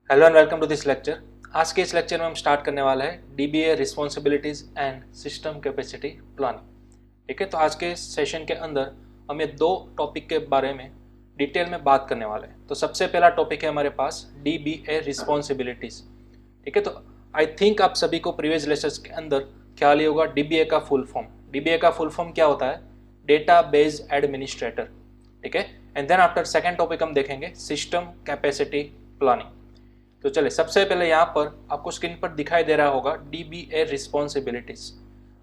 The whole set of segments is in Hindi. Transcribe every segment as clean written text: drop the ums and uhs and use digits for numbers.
Hello and welcome to this lecture. आज के इस लेक्चर में हम स्टार्ट करने वाला है dBA responsibilities and system capacity planning. ठीक है, तो आज के सेशन के अंदर हम ये दो टॉपिक के बारे में डिटेल में बात करने वाले हैं। तो सबसे पहला टॉपिक है हमारे पास डीबीए रिस्पॉन्सिबिलिटीज। ठीक है, तो आई थिंक आप सभी को प्रीवियस लेक्चर्स के अंदर ख्याल ही होगा डीबीए का फुल फॉर्म। डीबीए का फुल फॉर्म क्या होता है? Database administrator. ठीक है, and then after second topic हम देखेंगे सिस्टम कैपेसिटी प्लानिंग। तो चलिए, सबसे पहले यहाँ पर आपको स्क्रीन पर दिखाई दे रहा होगा डीबीए रिस्पॉन्सिबिलिटीज।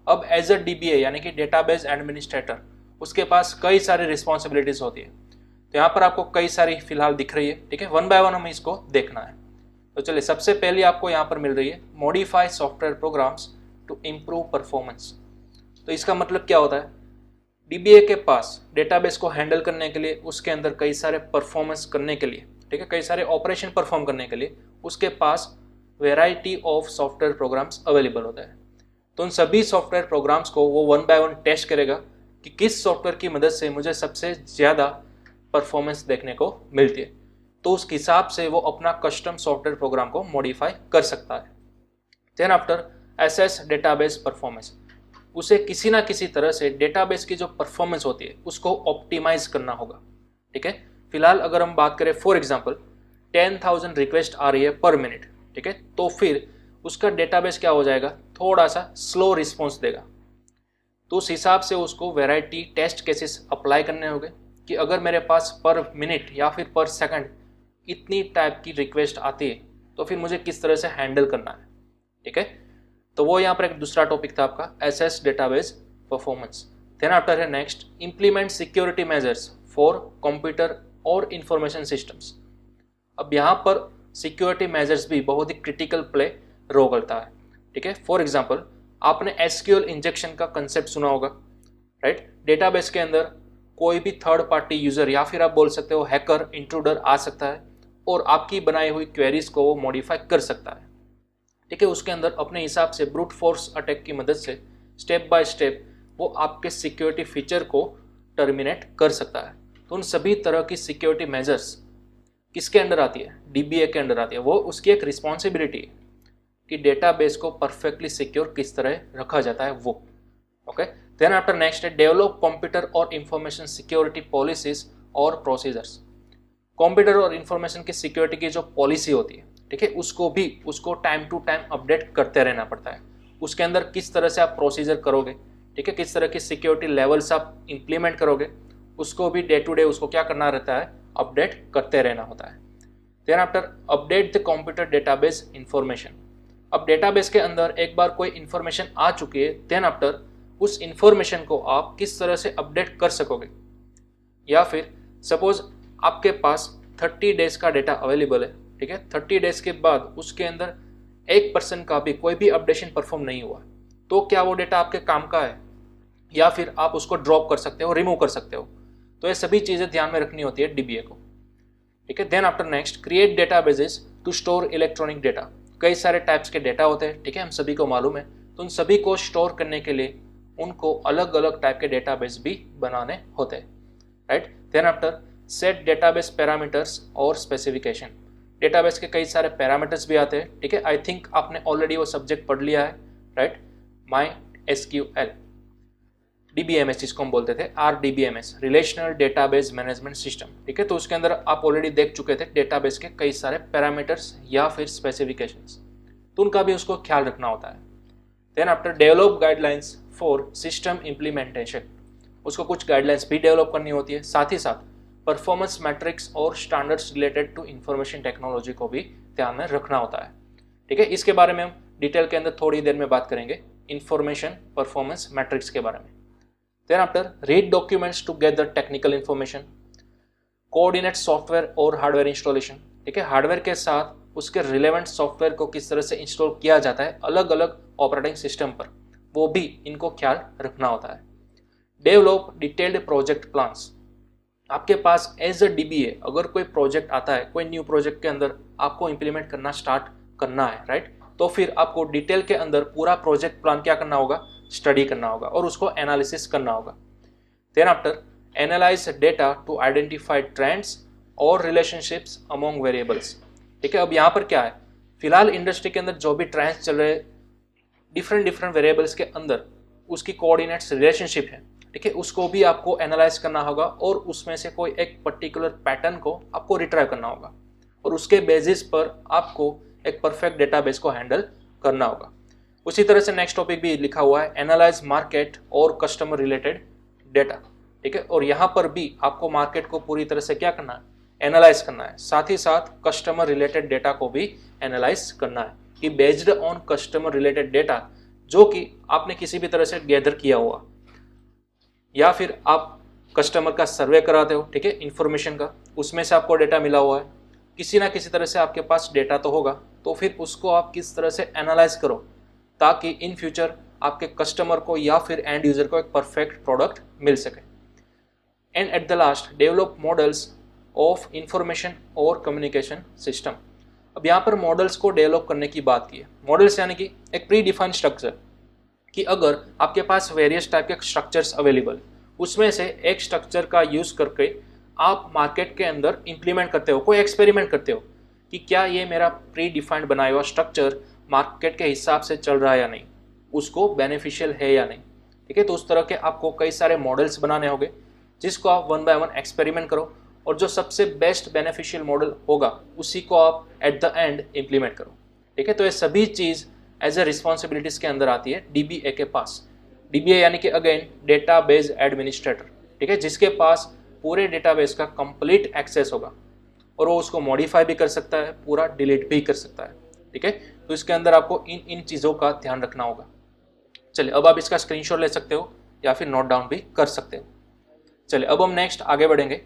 अब एज अ डीबीए यानी कि डेटाबेस एडमिनिस्ट्रेटर, उसके पास कई सारी रिस्पॉन्सिबिलिटीज होती है। तो यहाँ पर आपको कई सारी फिलहाल दिख रही है। ठीक है, वन बाय वन हमें इसको देखना है। तो चलिए, सबसे पहले आपको यहाँ पर मिल रही है modify software programs to improve performance. तो इसका मतलब क्या होता है? डीबीए के पास डेटाबेस को हैंडल करने के लिए, उसके अंदर कई सारे परफॉर्मेंस करने के लिए, ठीक है, कई सारे ऑपरेशन परफॉर्म करने के लिए उसके पास variety of software programs available होता है। तो उन सभी सॉफ्टवेयर प्रोग्राम्स को वो वन बाय वन टेस्ट करेगा कि किस सॉफ्टवेयर की मदद से मुझे सबसे ज़्यादा परफॉर्मेंस देखने को मिलती है। तो उस हिसाब से वो अपना कस्टम सॉफ्टवेयर प्रोग्राम को मॉडिफाई कर सकता है। Then after assess database performance, उसे किसी ना किसी तरह से डेटाबेस की जो परफॉर्मेंस होती है उसको ऑप्टिमाइज करना होगा। ठीक है, फिलहाल अगर हम बात करें फॉर एग्जांपल 10,000 रिक्वेस्ट आ रही है पर मिनट, ठीक है, तो फिर उसका डेटाबेस क्या हो जाएगा? थोड़ा सा स्लो रिस्पॉन्स देगा। तो उस हिसाब से उसको वैरायटी टेस्ट केसेस अप्लाई करने होंगे कि अगर मेरे पास पर मिनट या फिर पर सेकंड इतनी टाइप की रिक्वेस्ट आती है तो फिर मुझे किस तरह से हैंडल करना है। ठीक है, तो वो यहाँ पर एक दूसरा टॉपिक था आपका SS database performance. Then after है next implement security measures for computer और इंफॉर्मेशन सिस्टम्स। अब यहाँ पर सिक्योरिटी मेजर्स भी बहुत ही क्रिटिकल प्ले रोल करता है। ठीक है, फॉर एग्जांपल आपने एसक्यूएल इंजेक्शन का कंसेप्ट सुना होगा, राइट? डेटाबेस के अंदर कोई भी थर्ड पार्टी यूजर या फिर आप बोल सकते हो हैकर, इंट्रूडर आ सकता है और आपकी बनाई हुई क्वेरीज को वो मॉडिफाई कर सकता है। ठीक है, उसके अंदर अपने हिसाब से ब्रूट फोर्स अटैक की मदद से स्टेप बाय स्टेप वो आपके सिक्योरिटी फीचर को टर्मिनेट कर सकता है। तो उन सभी तरह की सिक्योरिटी मेजर्स किसके अंडर आती है? डीबीए के अंडर आती है। वो उसकी एक रिस्पॉन्सिबिलिटी है कि डेटाबेस को परफेक्टली सिक्योर किस तरह रखा जाता है वो। ओके, देन आफ्टर नेक्स्ट है डेवलप कंप्यूटर और इंफॉर्मेशन सिक्योरिटी पॉलिसीज और प्रोसीजर्स। कंप्यूटर और इंफॉर्मेशन की सिक्योरिटी की जो पॉलिसी होती है, ठीक है, उसको टाइम टू टाइम अपडेट करते रहना पड़ता है। उसके अंदर किस तरह से आप प्रोसीजर करोगे, ठीक है, किस तरह की सिक्योरिटी लेवल्स आप इंप्लीमेंट करोगे, उसको भी डे टू डे उसको क्या करना रहता है? अपडेट करते रहना होता है। Then after update the computer database information. अब डेटाबेस के अंदर एक बार कोई इंफॉर्मेशन आ चुकी है, देन आफ्टर उस इंफॉर्मेशन को आप किस तरह से अपडेट कर सकोगे। या फिर सपोज आपके पास 30 डेज का डेटा अवेलेबल है, ठीक है, 30 डेज के बाद उसके अंदर 1% का भी कोई भी अपडेशन परफॉर्म नहीं हुआ, तो क्या वो डेटा आपके काम का है? या फिर आप उसको ड्रॉप कर सकते हो, रिमूव कर सकते हो। तो ये सभी चीज़ें ध्यान में रखनी होती है डीबीए को। ठीक है, then after next create databases to store electronic data. कई सारे टाइप्स के डेटा होते हैं, ठीक है, हम सभी को मालूम है। तो उन सभी को स्टोर करने के लिए उनको अलग अलग टाइप के डेटाबेस भी बनाने होते हैं, right? Then after set database parameters और स्पेसिफिकेशन। डेटाबेस के कई सारे पैरामीटर्स भी आते हैं, ठीक है, आई थिंक आपने ऑलरेडी वो सब्जेक्ट पढ़ लिया है, राइट? माई एसक्यूएल, डीबीएमएस जिसको हम बोलते थे, RDBMS, relational database management system. ठीक है, तो उसके अंदर आप ऑलरेडी देख चुके थे डेटाबेस के कई सारे पैरामीटर्स या फिर स्पेसिफिकेशंस, तो उनका भी उसको ख्याल रखना होता है। Then after develop guidelines for system implementation. उसको कुछ गाइडलाइंस भी डेवलप करनी होती है, साथ ही साथ परफॉर्मेंस मैट्रिक्स और standards related to information technology को भी ध्यान में रखना होता है। ठीक है, इसके बारे में हम डिटेल के अंदर थोड़ी देर में बात करेंगे, इंफॉर्मेशन परफॉर्मेंस मैट्रिक्स के बारे में। Then after read documents to gather technical information, coordinate software और हार्डवेयर इंस्टॉलेशन। ठीक है, हार्डवेयर के साथ उसके रिलेवेंट सॉफ्टवेयर को किस तरह से इंस्टॉल किया जाता है अलग अलग ऑपरेटिंग सिस्टम पर, वो भी इनको ख्याल रखना होता है। Develop detailed project plans. आपके पास एज अ डीबीए अगर कोई प्रोजेक्ट आता है, कोई न्यू प्रोजेक्ट के अंदर आपको इंप्लीमेंट करना स्टार्ट करना है, राइट? तो फिर आपको डिटेल के अंदर पूरा प्रोजेक्ट प्लान क्या करना होगा? स्टडी करना होगा और उसको एनालिसिस करना होगा। Then after analyse data to identify trends और रिलेशनशिप्स अमोंग वेरिएबल्स। ठीक है। अब यहाँ पर क्या है, फिलहाल इंडस्ट्री के अंदर जो भी ट्रेंड्स चल रहे हैं डिफरेंट वेरिएबल्स के अंदर उसकी कोऑर्डिनेट्स रिलेशनशिप है, ठीक है, उसको भी आपको एनालाइज करना होगा और उसमें से कोई एक पर्टिकुलर पैटर्न को आपको रिट्राइव करना होगा और उसके बेसिस पर आपको एक परफेक्ट डेटाबेस को हैंडल करना होगा। उसी तरह से नेक्स्ट टॉपिक भी लिखा हुआ है, एनालाइज मार्केट और कस्टमर रिलेटेड डेटा, ठीक है। और यहाँ पर भी आपको मार्केट को पूरी तरह से क्या करना है, एनालाइज करना है, साथ ही साथ कस्टमर रिलेटेड डेटा को भी एनालाइज करना है कि based on customer related data जो कि आपने किसी भी तरह से गैदर किया हुआ या फिर आप कस्टमर का सर्वे कराते हो, ठीक है, इंफॉर्मेशन का, उसमें से आपको डेटा मिला हुआ है, किसी ना किसी तरह से आपके पास डेटा तो होगा, तो फिर उसको आप किस तरह से एनालाइज करो ताकि इन फ्यूचर आपके कस्टमर को या फिर एंड यूजर को एक परफेक्ट प्रोडक्ट मिल सके। And at the last develop models of information और कम्युनिकेशन सिस्टम। अब यहाँ पर मॉडल्स को डेवलप करने की बात की है। मॉडल्स यानी कि एक प्री डिफाइंड स्ट्रक्चर कि अगर आपके पास वेरियस टाइप के स्ट्रक्चर्स अवेलेबल, उसमें से एक स्ट्रक्चर का यूज़ करके आप मार्केट के अंदर इम्प्लीमेंट करते हो, कोई एक्सपेरिमेंट करते हो कि क्या ये मेरा प्री डिफाइंड बनाया हुआ स्ट्रक्चर मार्केट के हिसाब से चल रहा है या नहीं, उसको बेनिफिशियल है या नहीं, ठीक है। तो उस तरह के आपको कई सारे मॉडल्स बनाने होंगे जिसको आप 1 बाय 1 एक्सपेरिमेंट करो और जो सबसे बेस्ट बेनिफिशियल मॉडल होगा उसी को आप एट द एंड इम्प्लीमेंट करो, ठीक है। तो ये सभी चीज़ एज ए रिस्पॉन्सिबिलिटीज़ के अंदर आती है DBA के पास। DBA यानी कि अगेन डेटाबेस एडमिनिस्ट्रेटर, ठीक है, जिसके पास पूरे डेटाबेस का कंप्लीट एक्सेस होगा और वो उसको मॉडिफाई भी कर सकता है, पूरा डिलीट भी कर सकता है, ठीक है। तो इसके अंदर आपको इन चीज़ों का ध्यान रखना होगा। चलिए अब आप इसका स्क्रीनशॉट ले सकते हो या फिर नोट डाउन भी कर सकते हो। चलिए अब हम नेक्स्ट आगे बढ़ेंगे।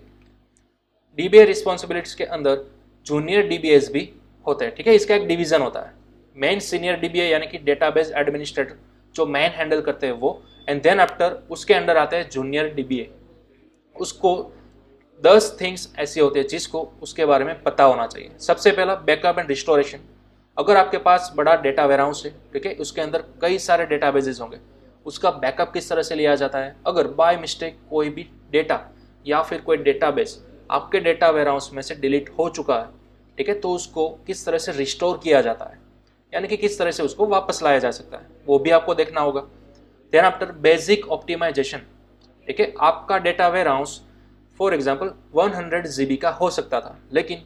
DBA रिस्पॉन्सिबिलिटीज के अंदर जूनियर DBAs भी होते हैं, ठीक है। इसका एक डिवीजन होता है, मेन सीनियर DBA यानी कि डेटाबेस एडमिनिस्ट्रेटर जो मेन हैंडल करते हैं वो, एंड देन आफ्टर उसके अंडर आते हैं जूनियर DBA। उसको 10 थिंग्स ऐसी होती है जिसको उसके बारे में पता होना चाहिए। सबसे पहला बैकअप एंड रिस्टोरेशन। अगर आपके पास बड़ा डेटा वेयरहाउस है, ठीक है, उसके अंदर कई सारे डेटाबेसेस होंगे, उसका बैकअप किस तरह से लिया जाता है। अगर बाय मिस्टेक कोई भी डेटा या फिर कोई डेटाबेस आपके डेटा वेयरहाउस में से डिलीट हो चुका है, ठीक है, तो उसको किस तरह से रिस्टोर किया जाता है, यानी कि किस तरह से उसको वापस लाया जा सकता है, वो भी आपको देखना होगा। देन आफ्टर बेसिक ऑप्टिमाइजेशन, ठीक है, आपका data warehouse for example 100 GB का हो सकता था, लेकिन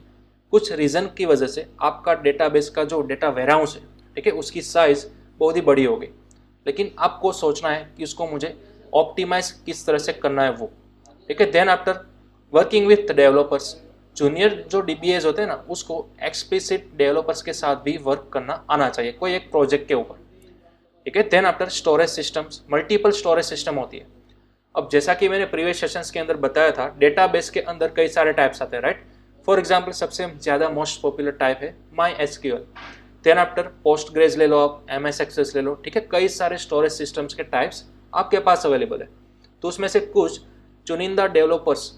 कुछ रीज़न की वजह से आपका डेटाबेस का जो डेटा वेयरहाउस है, ठीक है, उसकी साइज़ बहुत ही बड़ी हो गई, लेकिन आपको सोचना है कि उसको मुझे ऑप्टिमाइज किस तरह से करना है वो, ठीक है। Then after working with developers, junior जो DBAs होते हैं ना, उसको एक्सप्लिसिट डेवलपर्स के साथ भी वर्क करना आना चाहिए कोई एक प्रोजेक्ट के ऊपर, ठीक है। Then after storage systems, multiple storage system होती है। अब जैसा कि मैंने प्रीवियस सेशंस के अंदर बताया था, डेटाबेस के अंदर कई सारे टाइप्स आते हैं, राइट। फॉर एग्जांपल सबसे ज़्यादा मोस्ट पॉपुलर टाइप है MySQL। देन आफ्टर पोस्टग्रेज ले लो आप, MS एक्सेस ले लो, ठीक है, कई सारे स्टोरेज सिस्टम्स के टाइप्स आपके पास अवेलेबल है। तो उसमें से कुछ चुनिंदा डेवलपर्स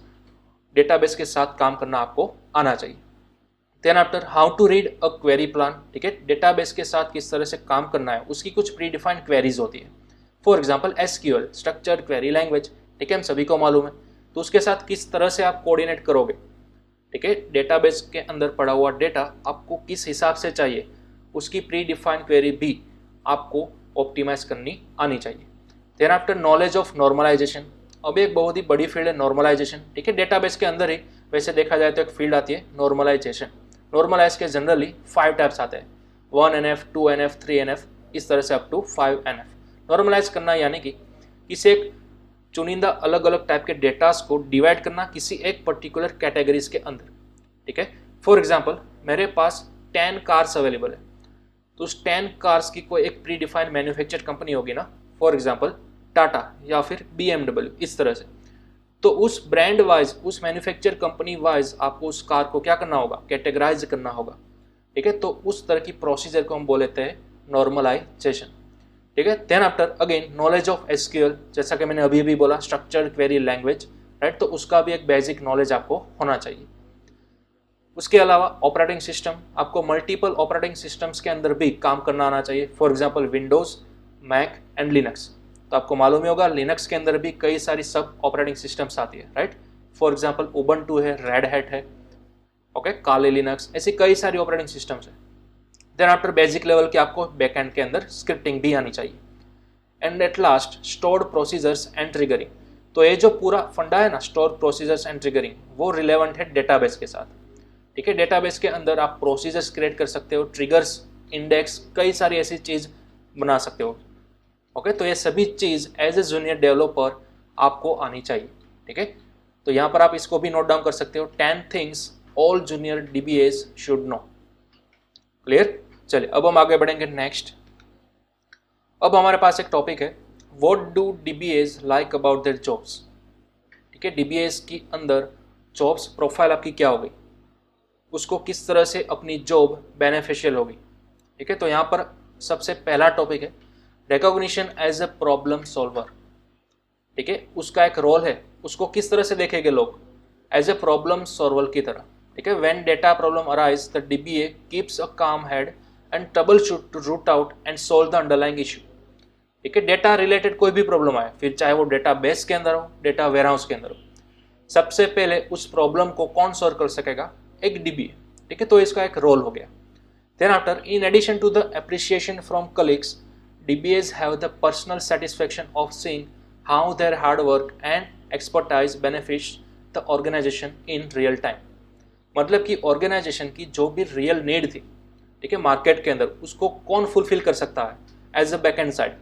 डेटाबेस के साथ काम करना आपको आना चाहिए। Then after how to read a query plan, ठीक है, डेटाबेस के साथ किस तरह से काम करना है, उसकी कुछ प्री डिफाइंड क्वेरीज होती है। For example SQL structured query language, ठीक है, हम सभी को मालूम है। तो उसके साथ किस तरह से आप कोऑर्डिनेट करोगे, ठीक है, डेटाबेस के अंदर पड़ा हुआ डेटा आपको किस हिसाब से चाहिए, उसकी प्री डिफाइंड क्वेरी भी आपको ऑप्टिमाइज करनी आनी चाहिए। Then after knowledge of normalisation, अब एक बहुत ही बड़ी फील्ड है नॉर्मलाइजेशन, ठीक है, डेटाबेस के अंदर ही वैसे देखा जाए तो एक फील्ड आती है नॉर्मलाइजेशन। नॉर्मलाइज के जनरली 5 टाइप्स आते हैं, 1NF, 2NF, 3NF, इस तरह से अप टू 5NF। नॉर्मलाइज करना यानी कि किसी एक चुनिंदा अलग अलग टाइप के डेटास को डिवाइड करना किसी एक पर्टिकुलर कैटेगरीज के अंदर, ठीक है। फॉर एग्जांपल मेरे पास 10 कार्स अवेलेबल है, तो उस 10 कार्स की कोई एक प्री डिफाइंड मैन्युफैक्चर कंपनी होगी ना, फॉर एग्जांपल टाटा या फिर BMW, इस तरह से। तो उस ब्रांड वाइज, उस मैन्युफैक्चर कंपनी वाइज आपको उस कार को क्या करना होगा, कैटेगराइज करना होगा, ठीक है। तो उस तरह की प्रोसीजर को हम बोल लेते हैं नॉर्मलाइजेशन, ठीक है। Then after again knowledge of SQL, जैसा कि मैंने अभी भी बोला स्ट्रक्चर्ड क्वेरी लैंग्वेज, राइट, तो उसका भी एक बेसिक नॉलेज आपको होना चाहिए। उसके अलावा ऑपरेटिंग सिस्टम, आपको मल्टीपल ऑपरेटिंग सिस्टम्स के अंदर भी काम करना आना चाहिए। For example Windows, Mac and Linux, तो आपको मालूम ही होगा लिनक्स के अंदर भी कई सारी सब ऑपरेटिंग सिस्टम्स आती है, राइट। फॉर एग्जांपल उबंटू है, रेड हैट है, ओके, काली लिनक्स, ऐसी कई सारी ऑपरेटिंग सिस्टम्स है। देन आफ्टर बेसिक लेवल की आपको बैकएंड के अंदर स्क्रिप्टिंग भी आनी चाहिए। And at last stored procedures and triggering. तो ये जो पूरा फंडा है ना, स्टोर प्रोसीजर्स एंड ट्रिगरिंग, वो रिलेवेंट है डेटाबेस के साथ। ठीक है, डेटाबेस के अंदर आप प्रोसीजर्स क्रिएट कर सकते हो, ट्रिगर्स, इंडेक्स, कई सारी ऐसी चीज बना सकते हो। ओके, तो ये सभी चीज एज ए जूनियर डेवलपर आपको आनी चाहिए। ठीक है, तो यहाँ पर आप इसको भी नोट डाउन कर सकते हो, 10 things all junior DBS should know. Clear? चलिए अब हम आगे बढ़ेंगे नेक्स्ट। अब हमारे पास एक टॉपिक है, what do DBS like about their jobs. ठीक है, डीबीएस की अंदर जॉब्स प्रोफाइल आपकी क्या होगी, उसको किस तरह से अपनी जॉब बेनिफिशियल होगी। ठीक है, तो यहाँ पर सबसे पहला टॉपिक है recognition as a problem solver. ठीक है, उसका एक रोल है, उसको किस तरह से देखेंगे लोग, एज ए प्रॉब्लम सॉल्वर की तरह। ठीक है, when data problem arise the DBA keeps a calm head and troubleshoot to root out and solve the underlying issue. ठीक है, डेटा रिलेटेड कोई भी प्रॉब्लम आए, फिर चाहे वो डेटा बेस के अंदर हो, डेटा वेयरहाउस के अंदर हो, सबसे पहले उस प्रॉब्लम को कौन सॉल्व कर सकेगा, एक डीबीए। ठीक है, तो इसका एक रोल हो गया। Then after, in addition to the appreciation from colleagues, DBAs have the personal satisfaction of seeing how their hard work and expertise benefits the organization in real time। मतलब कि ऑर्गेनाइजेशन की जो भी रियल नीड थी, ठीक है, मार्केट के अंदर, उसको कौन फुलफिल कर सकता है as a backend side,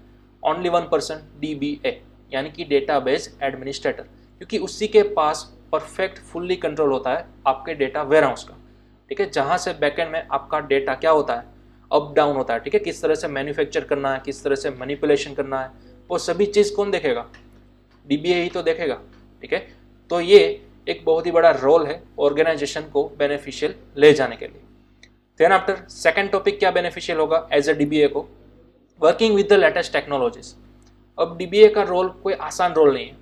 only 1 person, DBA, यानी कि डेटाबेस एडमिनिस्ट्रेटर, क्योंकि उसी के पास परफेक्ट फुल्ली कंट्रोल होता है आपके डेटा वेयरहाउस का। ठीक है, जहाँ से बैकएंड में आपका डेटा क्या होता है, अप डाउन होता है। ठीक है, किस तरह से मैन्युफैक्चर करना है, किस तरह से मैनिपुलेशन करना है, वो सभी चीज़ कौन देखेगा, डीबीए ही तो देखेगा। ठीक है, तो ये एक बहुत ही बड़ा रोल है ऑर्गेनाइजेशन को बेनिफिशियल ले जाने के लिए। देन आफ्टर, सेकंड टॉपिक क्या बेनिफिशियल होगा एज ए डीबीए को, working with the latest technologies. अब डीबीए का रोल कोई आसान रोल नहीं है,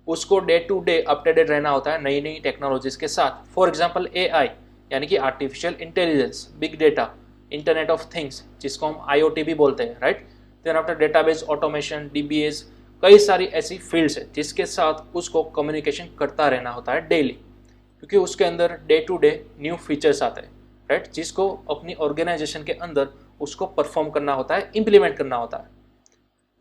उसको डे टू डे अपडेटेड रहना होता है नई नई टेक्नोलॉजीज के साथ। फॉर एग्जाम्पल AI, यानी कि artificial intelligence, big data, internet of things, जिसको हम IoT भी बोलते हैं, right. Then after, database automation, DBAs, कई सारी ऐसी फील्ड्स है जिसके साथ उसको कम्युनिकेशन करता रहना होता है डेली, क्योंकि उसके अंदर day to day new features आते हैं, राइट, जिसको अपनी ऑर्गेनाइजेशन के अंदर उसको परफॉर्म करना होता है, इम्प्लीमेंट करना होता है।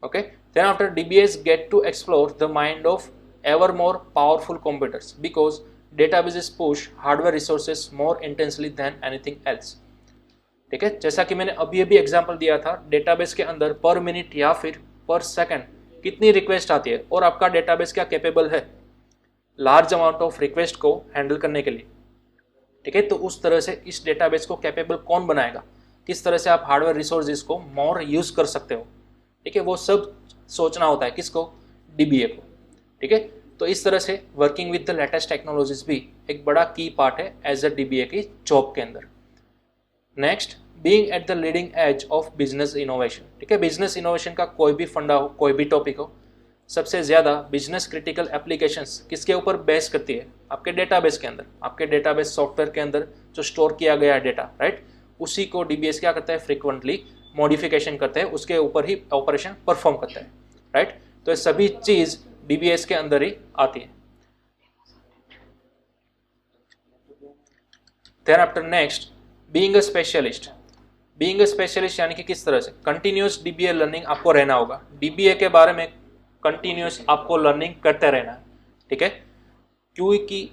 Okay, then after, DBAs get to explore the mind of ever more powerful computers because databases push hardware resources more intensely than anything else. ठीक है, जैसा कि मैंने अभी अभी एग्जांपल दिया था, डेटाबेस के अंदर पर मिनट या फिर पर सेकंड कितनी रिक्वेस्ट आती है, और आपका डेटाबेस क्या कैपेबल है लार्ज अमाउंट ऑफ रिक्वेस्ट को हैंडल करने के लिए। ठीक है, तो उस तरह से इस डेटाबेस को कैपेबल कौन बनाएगा, किस तरह से आप हार्डवेयर रिसोर्सेज को मोर यूज कर सकते हो। ठीक है, वो सब सोचना होता है किसको, डीबीए को। ठीक है, तो इस तरह से working with the latest technologies भी एक बड़ा की पार्ट है एज अ डीबीए की जॉब के अंदर। Next, being at the leading edge of business innovation. ठीक है, बिजनेस इनोवेशन का कोई भी फंडा हो, कोई भी टॉपिक हो, सबसे ज़्यादा बिजनेस क्रिटिकल एप्लीकेशंस किसके ऊपर बेस करती है, आपके डेटाबेस के अंदर, आपके डेटाबेस सॉफ्टवेयर के अंदर जो स्टोर किया गया है डेटा, राइट, उसी को डीबीएस क्या करता है, फ्रिक्वेंटली मॉडिफिकेशन करते हैं, उसके ऊपर ही ऑपरेशन परफॉर्म करता है, राइट। तो ये सभी चीज़ डीबीएस के अंदर ही आती है। Then after, next, being a specialist. Being a specialist यानी कि किस तरह से कंटिन्यूस डीबीए लर्निंग आपको रहना होगा, डीबीए के बारे में कंटिन्यूस आपको लर्निंग करते रहना है। ठीक है, क्योंकि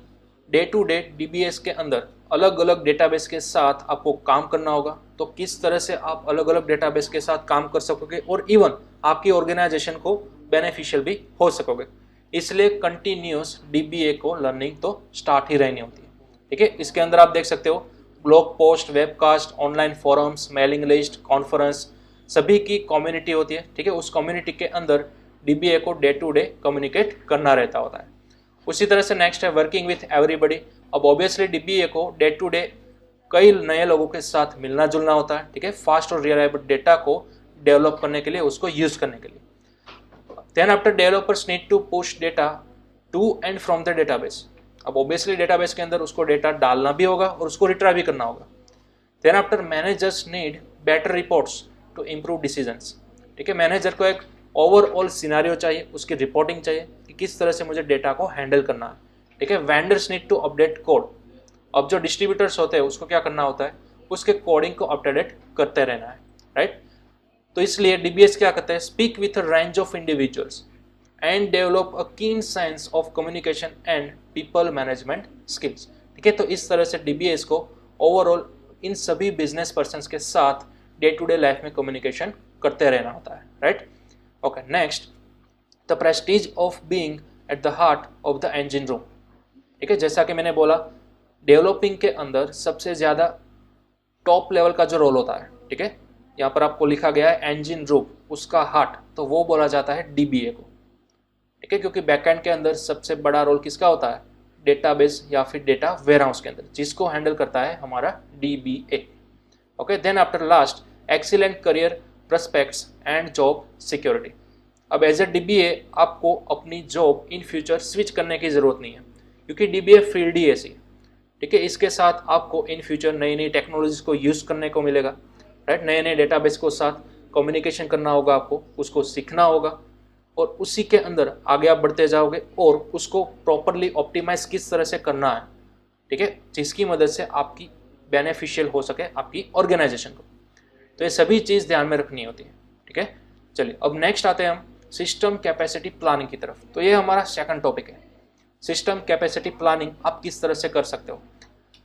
डे टू डे डीबीएस के अंदर अलग अलग डेटाबेस के साथ आपको काम करना होगा, तो किस तरह से आप अलग अलग डेटाबेस के साथ काम कर सकोगे और इवन आपकी ऑर्गेनाइजेशन को बेनिफिशियल भी हो सकोगे। इसलिए कंटिन्यूस डीबीए को लर्निंग तो स्टार्ट ही रहनी होती है। ठीक है, इसके अंदर आप देख सकते हो blog post, webcast, online forums, mailing list, conference, सभी की कम्युनिटी होती है। ठीक है, उस कम्युनिटी के अंदर डीबीए को डे टू डे कम्युनिकेट करना रहता होता है। उसी तरह से नेक्स्ट है वर्किंग विथ एवरीबडी। अब ऑब्वियसली डीबीए को डे टू डे कई नए लोगों के साथ मिलना जुलना होता है। ठीक है, फास्ट और रिलायबल डेटा को डेवलप करने के लिए, उसको यूज करने के लिए। Then after, developers need to push data to and from the database. अब ऑब्वियसली डेटाबेस के अंदर उसको डेटा डालना भी होगा और उसको रिट्राइव भी करना होगा। Then after, managers need better reports to improve decisions. ठीक है, मैनेजर को एक ओवरऑल सिनारियो चाहिए, उसकी रिपोर्टिंग चाहिए कि किस तरह से मुझे डेटा को हैंडल करना है। ठीक है, vendors need to update code. अब जो डिस्ट्रीब्यूटर्स होते हैं उसको क्या करना होता है, उसके कोडिंग को अपडेट करते रहना है, राइट। तो इसलिए डीबीएस क्या करते हैं, speak with a range of individuals and develop a कीन sense of communication and people management skills. ठीक है, तो इस तरह से डीबीएस को ओवरऑल इन सभी बिजनेस पर्सन्स के साथ डे टू डे लाइफ में कम्युनिकेशन करते रहना होता है, right. Okay, next, the Prestige of being at the heart of the engine room. ठीक है, जैसा कि मैंने बोला डेवलपिंग के अंदर सबसे ज़्यादा टॉप लेवल का जो रोल होता है, ठीक है, यहाँ पर आपको लिखा गया है इंजन रूम, उसका हार्ट, तो वो बोला जाता है डीबीए को। ठीक है, क्योंकि बैकएंड के अंदर सबसे बड़ा रोल किसका होता है, डेटाबेस या फिर डेटा वेयरहाउस के अंदर, जिसको हैंडल करता है हमारा DBA. Okay, then after last, excellent career prospects and job security. अब एज ए डीबीए आपको अपनी जॉब इन फ्यूचर स्विच करने की ज़रूरत नहीं है, क्योंकि डीबीए फील्ड ही ऐसी। ठीक है, इसके साथ आपको इन फ्यूचर नई नई टेक्नोलॉजीज को यूज़ करने को मिलेगा, राइट। नए नए डेटाबेस को साथ कम्युनिकेशन करना होगा आपको, उसको सीखना होगा और उसी के अंदर आगे आप बढ़ते जाओगे और उसको प्रॉपरली ऑप्टिमाइज किस तरह से करना है, ठीक है, जिसकी मदद से आपकी बेनिफिशियल हो सके आपकी ऑर्गेनाइजेशन को। तो ये सभी चीज़ ध्यान में रखनी होती है। ठीक है, चलिए अब नेक्स्ट आते हैं हम सिस्टम कैपेसिटी प्लानिंग की तरफ। तो ये हमारा सेकंड टॉपिक है, सिस्टम कैपेसिटी प्लानिंग आप किस तरह से कर सकते हो।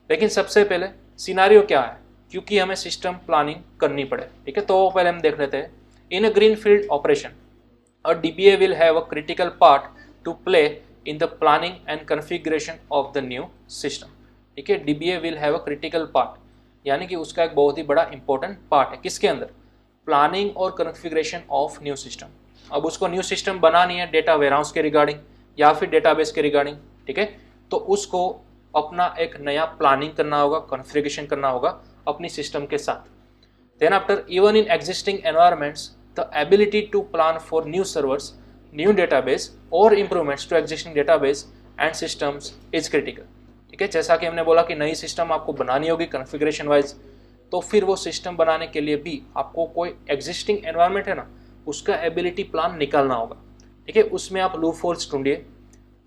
लेकिन सबसे पहले सिनारियो क्या है, क्योंकि हमें सिस्टम प्लानिंग करनी पड़े। ठीक है, तो पहले हम देख लेते हैं। In a greenfield operation a DBA will have a critical part to play in the planning and configuration of the new system। ठीक है, DBA will have a critical part, यानी कि उसका एक बहुत ही बड़ा इंपॉर्टेंट पार्ट है किसके अंदर, प्लानिंग और कन्फिग्रेशन ऑफ न्यू सिस्टम। अब उसको न्यू सिस्टम बनानी है डेटा वेयरहाउस के रिगार्डिंग या फिर डेटाबेस के रिगार्डिंग। ठीक है, तो उसको अपना एक नया प्लानिंग करना होगा, कॉन्फ़िगरेशन करना होगा अपनी सिस्टम के साथ। Then after, even in existing environments the ability to plan for new servers, new database or improvements to existing database and systems is critical। ठीक है, जैसा कि हमने बोला कि नई सिस्टम आपको बनानी होगी कॉन्फ़िगरेशन वाइज, तो फिर वो सिस्टम बनाने के लिए भी आपको कोई एग्जिस्टिंग एनवायरनमेंट है ना, उसका एबिलिटी प्लान निकालना होगा। ठीक है, उसमें आप लूप होल्स ढूंढिए,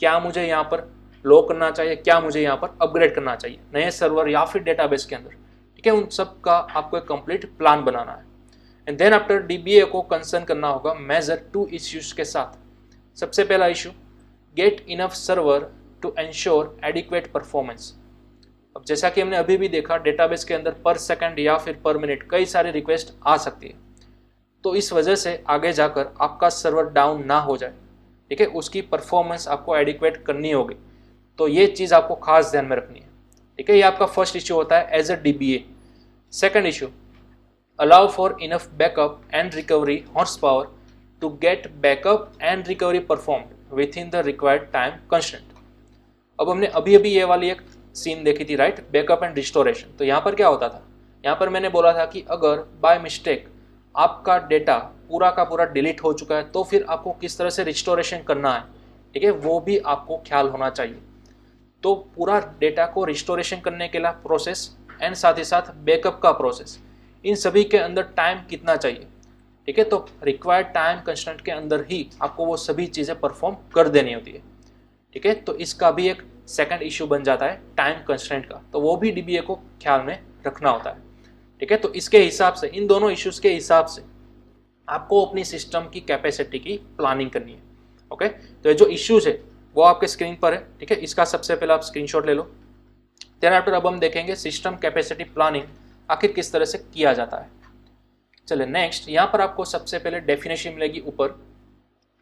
क्या मुझे यहाँ पर लो करना चाहिए, क्या मुझे यहाँ पर अपग्रेड करना चाहिए नए सर्वर या फिर डेटाबेस के अंदर। ठीक है, उन सब का आपको एक कंप्लीट प्लान बनाना है। एंड देन आफ्टर, डीबीए को कंसर्न करना होगा मेजर 2 इश्यूज के साथ। सबसे पहला issue, get enough server to ensure adequate performance. अब जैसा कि हमने अभी भी देखा डेटाबेस के अंदर पर सेकंड या फिर पर मिनट कई सारी रिक्वेस्ट आ सकती है, तो इस वजह से आगे जाकर आपका सर्वर डाउन ना हो जाए। ठीक है, उसकी परफॉर्मेंस आपको एडिक्वेट करनी होगी, तो ये चीज़ आपको खास ध्यान में रखनी है। ठीक है, ये आपका फर्स्ट इशू होता है as a DBA. Second issue, allow for enough backup and recovery horsepower to get backup and recovery performed within the required time constraint। अब हमने अभी ये वाली एक सीन देखी थी, राइट, बैकअप एंड रिस्टोरेशन। तो यहाँ पर क्या होता था, यहाँ पर मैंने बोला था कि अगर बाय मिस्टेक आपका डेटा पूरा का पूरा डिलीट हो चुका है तो फिर आपको किस तरह से रिस्टोरेशन करना है, ठीक है, वो भी आपको ख्याल होना चाहिए। तो पूरा डेटा को रिस्टोरेशन करने के लिए प्रोसेस एंड साथ ही साथ बैकअप का प्रोसेस, इन सभी के अंदर टाइम कितना चाहिए। ठीक है, तो रिक्वायर्ड टाइम कंस्ट्रेंट के अंदर ही आपको वो सभी चीज़ें परफॉर्म कर देनी होती है। ठीक है, तो इसका भी एक सेकंड इशू बन जाता है टाइम कंस्ट्रेंट का, तो वो भी डीबीए को ख्याल में रखना होता है। ठीक है, तो इसके हिसाब से, इन दोनों इश्यूज के हिसाब से आपको अपनी सिस्टम की कैपेसिटी की प्लानिंग करनी है। ओके, तो ये जो इश्यूज है वो आपके स्क्रीन पर है। ठीक है, इसका सबसे पहले आप स्क्रीनशॉट ले लो। देन आफ्टर अब हम देखेंगे सिस्टम कैपेसिटी प्लानिंग आखिर किस तरह से किया जाता है। चलिए नेक्स्ट, यहाँ पर आपको सबसे पहले डेफिनेशन मिलेगी ऊपर।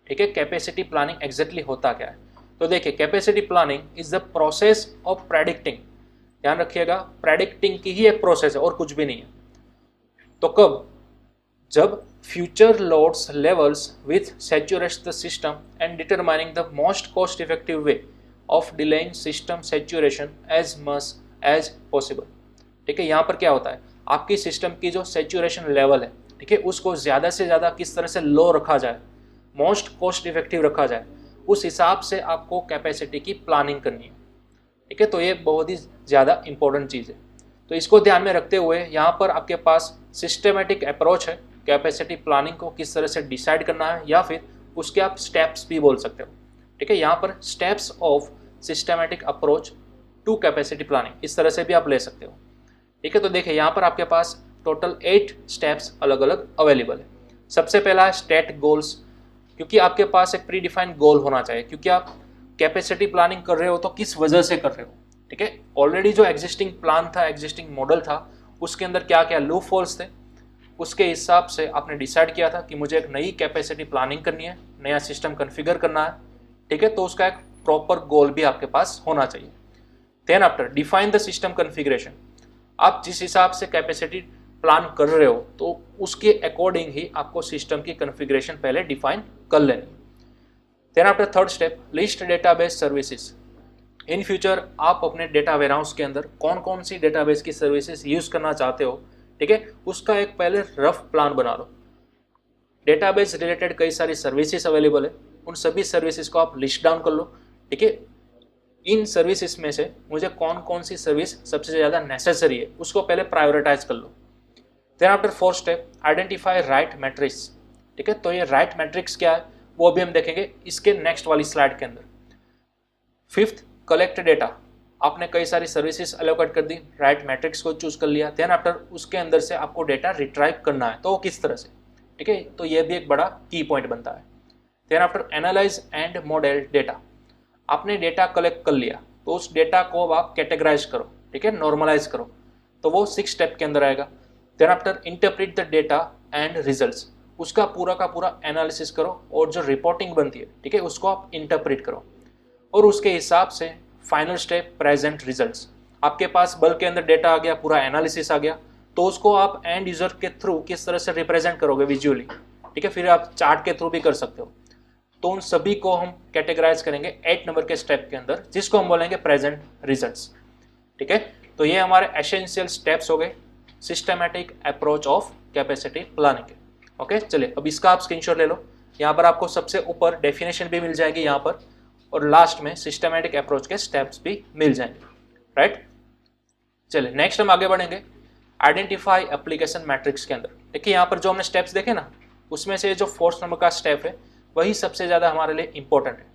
ठीक है, कैपेसिटी प्लानिंग एग्जैक्टली होता क्या है। तो देखिए, capacity planning is the process of predicting, ध्यान रखिएगा, प्रेडिक्टिंग की ही एक प्रोसेस है और कुछ भी नहीं है। तो कब, जब future loads levels with saturates the system and determining the most cost effective way of delaying system saturation as much as possible. ठीक है, यहाँ पर क्या होता है, आपकी सिस्टम की जो सैचुरेशन लेवल है, ठीक है, उसको ज़्यादा से ज़्यादा किस तरह से लो रखा जाए, मोस्ट कॉस्ट इफेक्टिव रखा जाए, उस हिसाब से आपको कैपेसिटी की प्लानिंग करनी है। ठीक है, तो ये बहुत ही ज़्यादा इंपॉर्टेंट चीज़ है। तो इसको ध्यान में रखते हुए यहाँ पर आपके पास सिस्टमेटिक अप्रोच है कैपेसिटी प्लानिंग को किस तरह से डिसाइड करना है, या फिर उसके आप स्टेप्स भी बोल सकते हो। ठीक है, यहाँ पर steps of systematic approach to capacity planning, इस तरह से भी आप ले सकते हो। ठीक है, तो देखिए यहाँ पर आपके पास टोटल 8 स्टेप्स अलग अलग अवेलेबल है। सबसे पहला है स्टेट गोल्स, क्योंकि आपके पास एक प्री डिफाइंड गोल होना चाहिए, क्योंकि आप कैपेसिटी प्लानिंग कर रहे हो तो किस वजह से कर रहे हो। ठीक है, ऑलरेडी जो एग्जिस्टिंग प्लान था, एग्जिस्टिंग मॉडल था, उसके अंदर क्या क्या लूप होल्स थे, उसके हिसाब से आपने डिसाइड किया था कि मुझे एक नई कैपेसिटी प्लानिंग करनी है, नया सिस्टम कॉन्फ़िगर करना है। ठीक है, तो उसका एक प्रॉपर गोल भी आपके पास होना चाहिए। Then after define the system configuration, आप जिस हिसाब से कैपेसिटी प्लान कर रहे हो तो उसके अकॉर्डिंग ही आपको सिस्टम की कॉन्फ़िगरेशन पहले डिफाइन कर लेनी। Then after third step, list database services. In future आप अपने डेटा वेयरहाउस के अंदर कौन कौन सी डेटाबेस की सर्विसेज यूज़ करना चाहते हो, ठीक है, उसका एक पहले रफ प्लान बना लो। डेटाबेस रिलेटेड कई सारी सर्विसेज अवेलेबल है, उन सभी सर्विसेज को आप लिस्ट डाउन कर लो। ठीक है, इन सर्विसेज में से मुझे कौन कौन सी सर्विस सबसे ज़्यादा नेसेसरी है उसको पहले प्रायोरिटाइज कर लो। Then after fourth step, identify right metrics. ठीक है, तो ये राइट मैट्रिक्स क्या है वो भी हम देखेंगे इसके नेक्स्ट वाली स्लाइड के अंदर। Fifth, collect data. आपने कई सारी सर्विसेज एलोकेट कर दी, राइट मैट्रिक्स को चूज कर लिया, देन आफ्टर उसके अंदर से आपको डेटा रिट्राइव करना है, तो वो किस तरह से। ठीक है, तो ये भी एक बड़ा की पॉइंट बनता है। Then after analyse and model data. आपने डेटा कलेक्ट कर लिया तो उस डेटा को अब आप कैटेगराइज करो, ठीक है, नॉर्मलाइज करो, तो वो 6 स्टेप के अंदर आएगा। Then after interpret the data and results, उसका पूरा का पूरा एनालिसिस करो और जो रिपोर्टिंग बनती है, ठीक है, उसको आप इंटरप्रेट करो और उसके हिसाब से फाइनल स्टेप प्रेजेंट रिजल्ट्स। आपके पास बल्क के अंदर डेटा आ गया, पूरा एनालिसिस आ गया, तो उसको आप एंड यूजर के थ्रू किस तरह से रिप्रेजेंट करोगे विजुअली। ठीक है, फिर आप चार्ट के थ्रू भी कर सकते हो। तो उन सभी को हम कैटेगराइज करेंगे 8 नंबर के स्टेप के अंदर, जिसको हम बोलेंगे प्रेजेंट रिजल्ट्स। ठीक है, तो ये हमारे एसेंशियल स्टेप्स हो गए systematic approach of capacity planning के। ओके, चलिए अब इसका आप स्क्रीनशॉट ले लो। यहाँ पर आपको सबसे ऊपर डेफिनेशन भी मिल जाएगी यहाँ पर, और लास्ट में सिस्टमैटिक अप्रोच के स्टेप्स भी मिल जाएंगे। राइट, चलिए नेक्स्ट हम आगे बढ़ेंगे आइडेंटिफाई एप्लीकेशन मैट्रिक्स के अंदर। देखिए यहाँ पर जो हमने स्टेप्स देखे ना, उसमें से जो 4th नंबर का स्टेप है वही सबसे ज़्यादा हमारे लिए इंपॉर्टेंट है।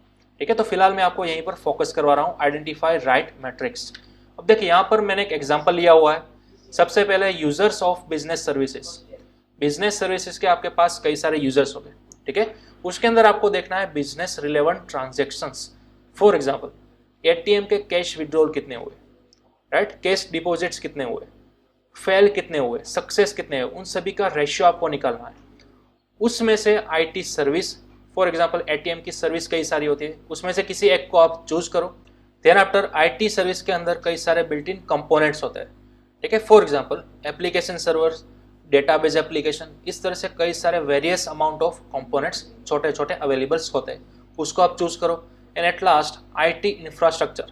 ठीक है, तो फिलहाल मैं आपको यहीं पर फोकस करवा रहा हूँ, आइडेंटिफाई राइट मैट्रिक्स। अब देखिए यहाँ पर मैंने एक एग्जाम्पल लिया हुआ है। सबसे पहले users of business services. Business services के आपके पास कई सारे यूजर्स हो गए। ठीक है, उसके अंदर आपको देखना है business relevant transactions. For example, ATM के कैश विड्रॉल कितने हुए, राइट, कैश डिपॉजिट्स कितने हुए, फेल कितने हुए, सक्सेस कितने हुए, उन सभी का रेशियो आपको निकालना है। उसमें से IT service, for example ATM की सर्विस कई सारी होती है, उसमें से किसी एक को आप चूज करो। देन आफ्टर आईटी सर्विस के अंदर कई सारे बिल्ट इन कंपोनेंट्स होते हैं। ठीक है, for example application servers, database application, इस तरह से कई सारे वेरियस अमाउंट ऑफ कंपोनेंट्स छोटे छोटे अवेलेबल्स होते हैं, उसको आप चूज करो। And at last IT infrastructure,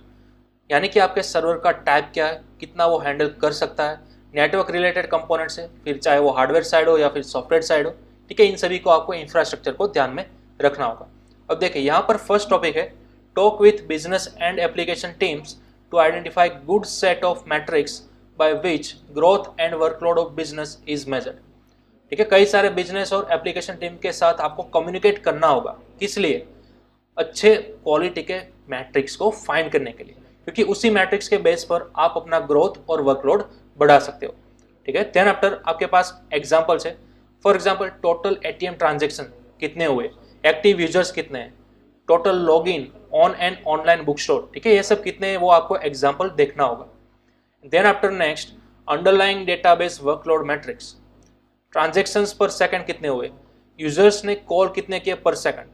यानी कि आपके सर्वर का टाइप क्या है, कितना वो हैंडल कर सकता है, नेटवर्क रिलेटेड कंपोनेंट्स है, फिर चाहे वो हार्डवेयर साइड हो या फिर सॉफ्टवेयर साइड हो। ठीक है, इन सभी को आपको इंफ्रास्ट्रक्चर को ध्यान में रखना होगा। अब देखिए यहाँ पर फर्स्ट टॉपिक है talk with business and application teams to identify good set of metrics by which growth and workload of business is measured। ठीक है, कई सारे बिजनेस और एप्लीकेशन टीम के साथ आपको कम्युनिकेट करना होगा, किस लिए, अच्छे क्वालिटी के मैट्रिक्स को फाइंड करने के लिए, क्योंकि उसी मैट्रिक्स के बेस पर आप अपना ग्रोथ और वर्कलोड बढ़ा सकते हो। ठीक है, देन आफ्टर आपके पास एग्जांपल्स है। For example total ATM transaction कितने हुए, एक्टिव यूजर्स कितने हैं, total login on and online book store. ठीक है, ये सब कितने हैं वो आपको एग्जाम्पल देखना होगा। Then after next underlying database workload metrics, transactions पर सेकंड कितने हुए, यूजर्स ने कॉल कितने किए पर सेकंड।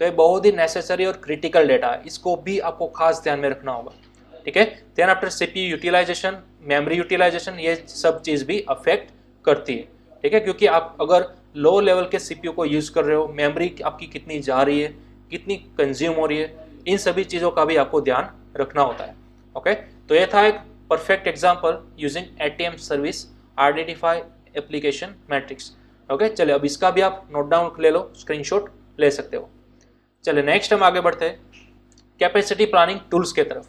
तो ये बहुत ही नेसेसरी और क्रिटिकल डेटा है, इसको भी आपको खास ध्यान में रखना होगा। ठीक है, then after CPU utilisation, memory utilisation, ये सब चीज़ भी अफेक्ट करती है। ठीक है, क्योंकि आप अगर लो लेवल के सीपीयू को यूज़ कर रहे हो, मेमोरी आपकी कितनी जा रही है, कितनी कंज्यूम हो रही है, इन सभी चीज़ों का भी आपको ध्यान रखना होता है। ओके, तो ये था एक perfect example using ATM service identify application matrix। Okay, चलिए अब इसका भी आप नोट डाउन ले लो, स्क्रीनशॉट ले सकते हो। चलिए नेक्स्ट हम आगे बढ़ते हैं कैपेसिटी प्लानिंग टूल्स के तरफ।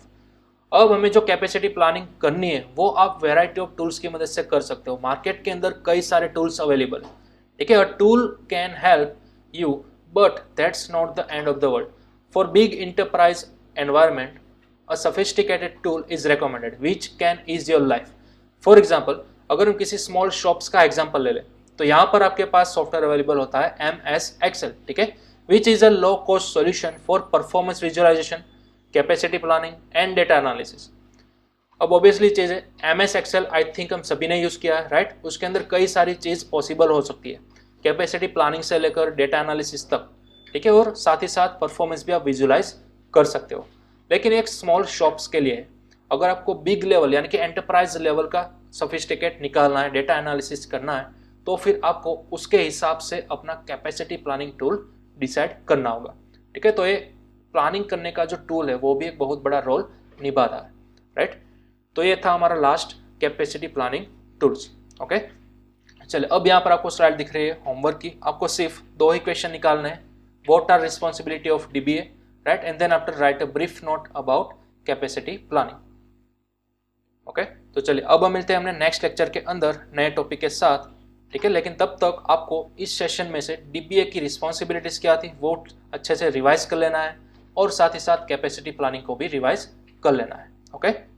अब हमें जो कैपेसिटी प्लानिंग करनी है वो आप वेराइटी ऑफ टूल्स की मदद से कर सकते हो। मार्केट के अंदर कई सारे टूल्स अवेलेबल है। ठीक है, a tool can help you but that's not the end of the world. For big enterprise environment a sophisticated tool is recommended which can ease your life. For example, अगर हम किसी स्मॉल शॉप्स का एग्जांपल ले लें तो यहाँ पर आपके पास सॉफ्टवेयर अवेलेबल होता है MS Excel, ठीक है, which is a low cost solution for performance visualization, capacity planning and data analysis. अब ऑब्वियसली चीज़ है MS Excel आई थिंक हम सभी ने यूज़ किया है, राइट। उसके अंदर कई सारी चीज़ पॉसिबल हो सकती है, कैपेसिटी प्लानिंग से लेकर डेटा एनालिसिस तक, ठीक है, और साथ ही साथ परफॉर्मेंस भी आप विजुलाइज कर सकते हो। लेकिन एक स्मॉल शॉप्स के लिए अगर आपको बिग लेवल यानी कि एंटरप्राइज लेवल का सोफिस्टिकेट निकालना है, डेटा एनालिसिस करना है, तो फिर आपको उसके हिसाब से अपना कैपेसिटी प्लानिंग टूल डिसाइड करना होगा, ठीक है। तो ये प्लानिंग करने का जो टूल है वो भी एक बहुत बड़ा रोल निभा रहा है, राइट। तो ये था हमारा last capacity planning tools, okay. चलिए अब यहाँ पर आपको स्लाइड दिख रही है होमवर्क की, आपको सिर्फ 2 ही क्वेश्चन निकालने हैं। What are responsibility of DBA, right, and then after write a brief note about capacity planning, okay. तो चलिए अब हम मिलते हैं हमने नेक्स्ट लेक्चर के अंदर नए टॉपिक के साथ, ठीक है। लेकिन तब तक आपको इस सेशन में से DBA की रिस्पॉन्सिबिलिटीज क्या थी वो अच्छे से रिवाइज कर लेना है और साथ ही साथ कैपेसिटी प्लानिंग को भी रिवाइज कर लेना है, ओके।